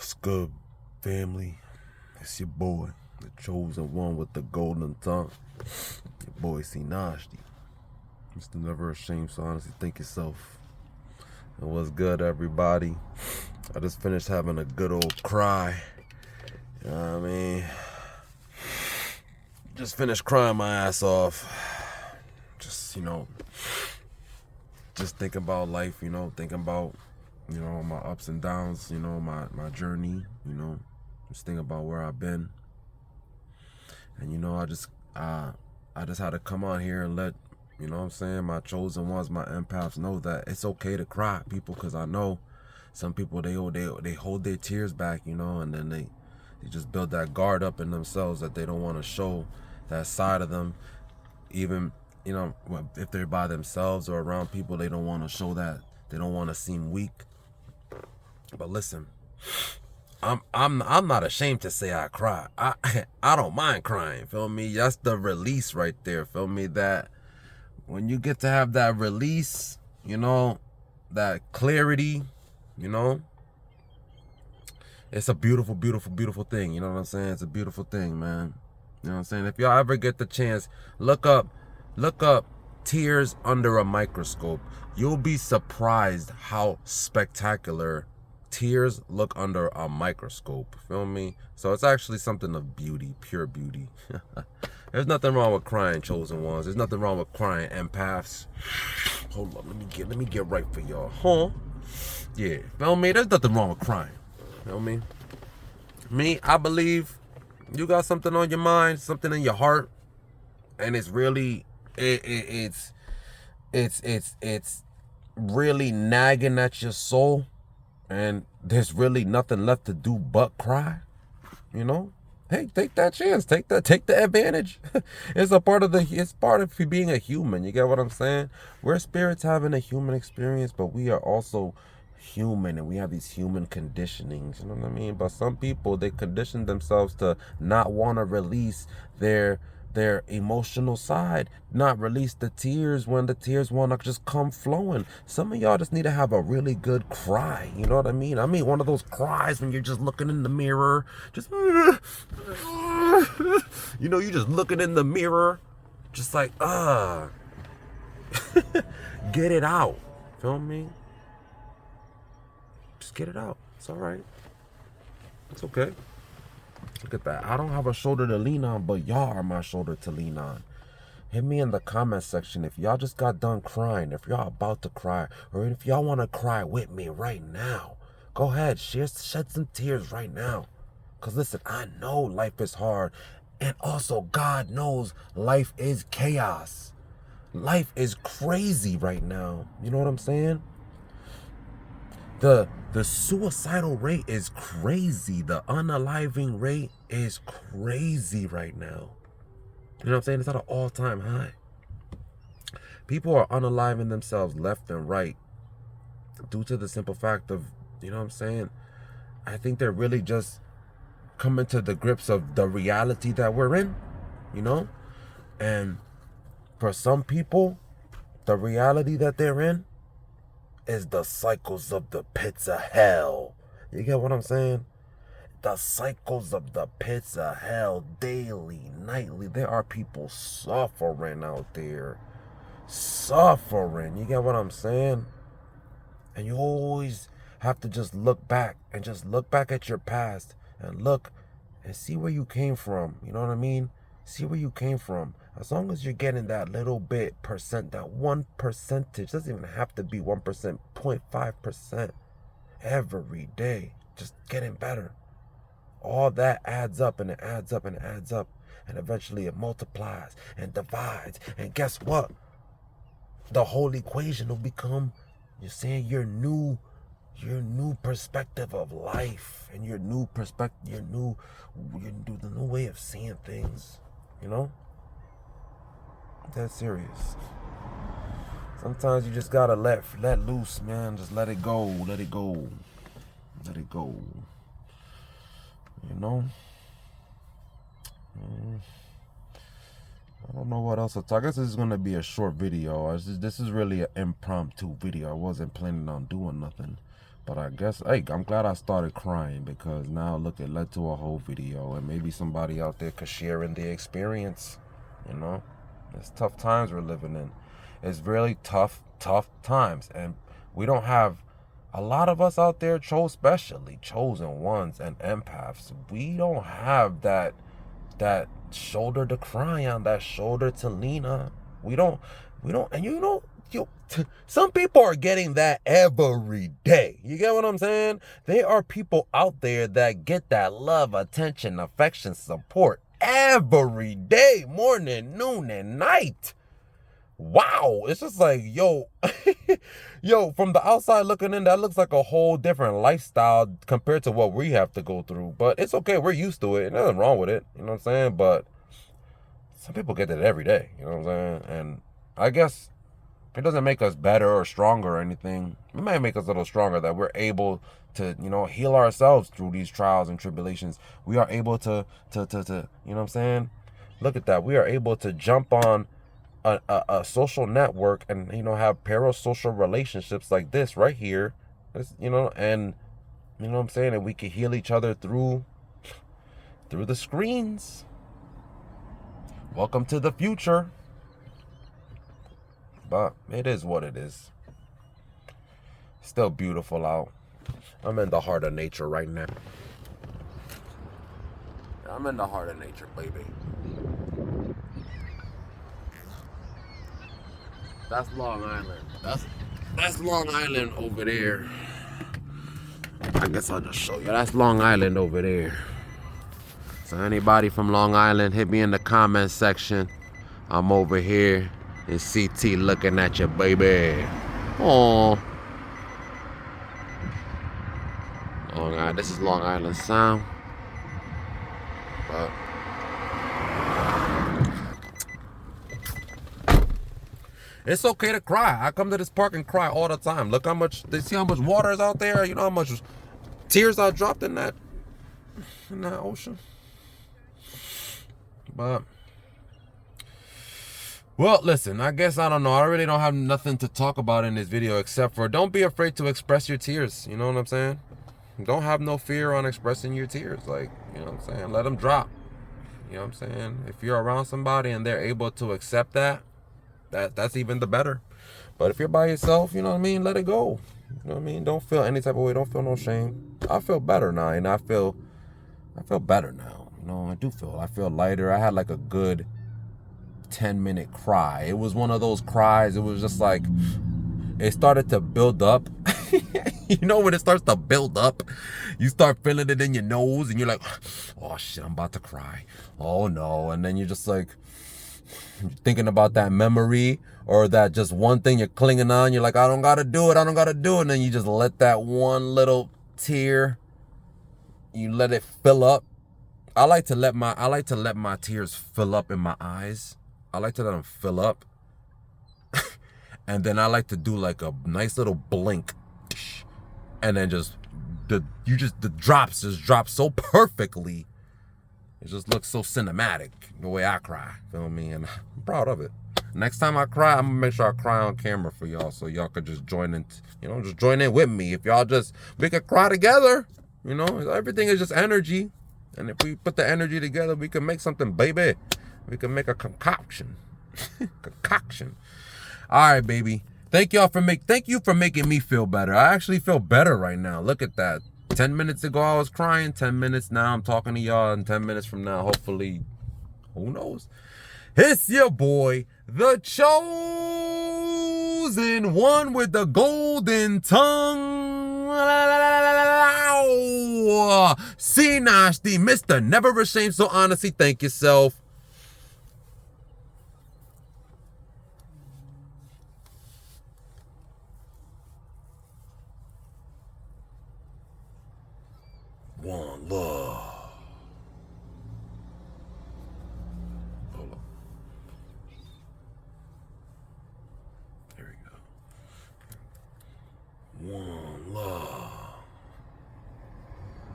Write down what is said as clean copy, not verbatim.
What's good, family? It's your boy, the chosen one with the golden tongue. Your boy Sinashti. Mr. Never Ashamed, so honestly think yourself. And what's good, everybody? I just finished having a good old cry. You know what I mean? Just finished crying my ass off. Just, just thinking about life, thinking about, my ups and downs, my journey, just thinking about where I've been. And, I just had to come on here and let, my chosen ones, my empaths know that it's okay to cry, people, because I know some people, they hold their tears back, and then they just build that guard up in themselves that they don't want to show that side of them. Even, if they're by themselves or around people, they don't want to show that. They don't want to seem weak. But listen, I'm not ashamed to say I cry. I don't mind crying. Feel me? That's the release right there. Feel me? That when you get to have that release, that clarity, it's a beautiful, beautiful, beautiful thing. You know what I'm saying? It's a beautiful thing, man. You know what I'm saying? If y'all ever get the chance, look up tears under a microscope. You'll be surprised how spectacular tears look under a microscope. Feel me? So it's actually something of beauty, pure beauty. There's nothing wrong with crying, chosen ones. There's nothing wrong with crying, empaths. Hold up, let me get right for y'all. Huh? Yeah, feel me? There's nothing wrong with crying. Feel me? Me, I believe you got something on your mind, something in your heart, and it's really it's really nagging at your soul, and there's really nothing left to do but cry. Hey, take that chance, take the advantage. It's part of being a human. You get what I'm saying? We're spirits having a human experience, but we are also human, and we have these human conditionings, you know what I mean? But some people, they condition themselves to not want to release their emotional side, not release the tears when the tears want to just come flowing. Some of y'all just need to have a really good cry, you know what I mean? I mean one of those cries when you're just looking in the mirror, just you just looking in the mirror, just like get it out. Feel me? Just get it out. It's all right. It's okay. Look at that. I don't have a shoulder to lean on, but y'all are my shoulder to lean on. Hit me in the comment section if y'all just got done crying, if y'all about to cry, or if y'all want to cry with me right now. Go ahead, shed some tears right now. Because listen, I know life is hard. And also, God knows life is chaos. Life is crazy right now. You know what I'm saying? The suicidal rate is crazy. The unaliving rate is crazy right now. You know what I'm saying? It's at an all-time high. People are unaliving themselves left and right due to the simple fact of, you know what I'm saying? I think they're really just coming to the grips of the reality that we're in, And for some people, the reality that they're in is the cycles of the pits of hell. You get what I'm saying? The cycles of the pits of hell, daily, nightly. There are people suffering out there. Suffering. You get what I'm saying? And you always have to just look back and just look back at your past and look and see where you came from. You know what I mean? See where you came from. As long as you're getting that little bit percent, that 1%, doesn't even have to be 1%, 0.5% every day. Just getting better. All that adds up and it adds up and it adds up. And eventually it multiplies and divides. And guess what? The whole equation will become, you're saying, your new perspective of life, and your new perspective, the new way of seeing things. That's serious. Sometimes you just gotta let loose, man. Just let it go. Let it go. Let it go. I don't know what else to talk. I guess this is gonna be a short video. This is really an impromptu video. I wasn't planning on doing nothing, But I guess, hey, I'm glad I started crying, because now look, it led to a whole video, and maybe somebody out there could share in the experience. You know, it's tough times we're living in. It's really tough times, and we don't have, a lot of us out there, especially chosen ones and empaths, we don't have that shoulder to cry on, that shoulder to lean on. We don't, and some people are getting that every day. You get what I'm saying? There are people out there that get that love, attention, affection, support every day, morning, noon, and night. Wow, it's just like, yo, from the outside looking in, that looks like a whole different lifestyle compared to what we have to go through. But it's okay, we're used to it, nothing wrong with it, you know what I'm saying? But some people get that every day, you know what I'm saying? And I guess it doesn't make us better or stronger or anything. It might make us a little stronger that we're able to, heal ourselves through these trials and tribulations. We are able to, you know what I'm saying? Look at that. We are able to jump on a social network and, have parasocial relationships like this right here. And, you know what I'm saying? And we can heal each other through the screens. Welcome to the future. But it is what it is. Still beautiful out. I'm in the heart of nature right now. I'm in the heart of nature, baby. That's Long Island. That's Long Island over there. I guess I'll just show you. That's Long Island over there. So anybody from Long Island, hit me in the comment section. I'm over here in CT looking at you, baby. Aww. Long Island. This is Long Island Sound. But it's okay to cry. I come to this park and cry all the time. Look how much, they see how much water is out there. You know how much tears I dropped in that ocean. But, well, listen, I guess, I don't know. I really don't have nothing to talk about in this video except for don't be afraid to express your tears. You know what I'm saying? Don't have no fear on expressing your tears. Like, you know what I'm saying? Let them drop. You know what I'm saying? If you're around somebody and they're able to accept that's even the better. But if you're by yourself, you know what I mean, let it go. You know what I mean? Don't feel any type of way. Don't feel no shame. I feel better now, and I feel better now. You know, I feel lighter. I had like a good 10-minute cry. It was one of those cries. It was just like, it started to build up. You know, when it starts to build up, you start feeling it in your nose, and you're like, oh shit, I'm about to cry. Oh no. And then you're just like, thinking about that memory or that just one thing you're clinging on. You're like, I don't gotta do it. And then you just let that one little tear, you let it fill up. I like to let my tears fill up in my eyes. I like to let them fill up. And then I like to do like a nice little blink. And then the drops just drop so perfectly. It just looks so cinematic, the way I cry, feel me? And I'm proud of it. Next time I cry, I'm gonna make sure I cry on camera for y'all, so y'all could just join in, just join in with me. If y'all we could cry together, everything is just energy. And if we put the energy together, we can make something, baby. We can make a concoction. All right, baby. Thank you for making me feel better. I actually feel better right now. Look at that. 10 minutes ago, I was crying. 10 minutes now, I'm talking to y'all. And 10 minutes from now, hopefully, who knows? It's your boy, the chosen one with the golden tongue. See, Nashti, Mr. Never Ashamed. So honestly, thank yourself.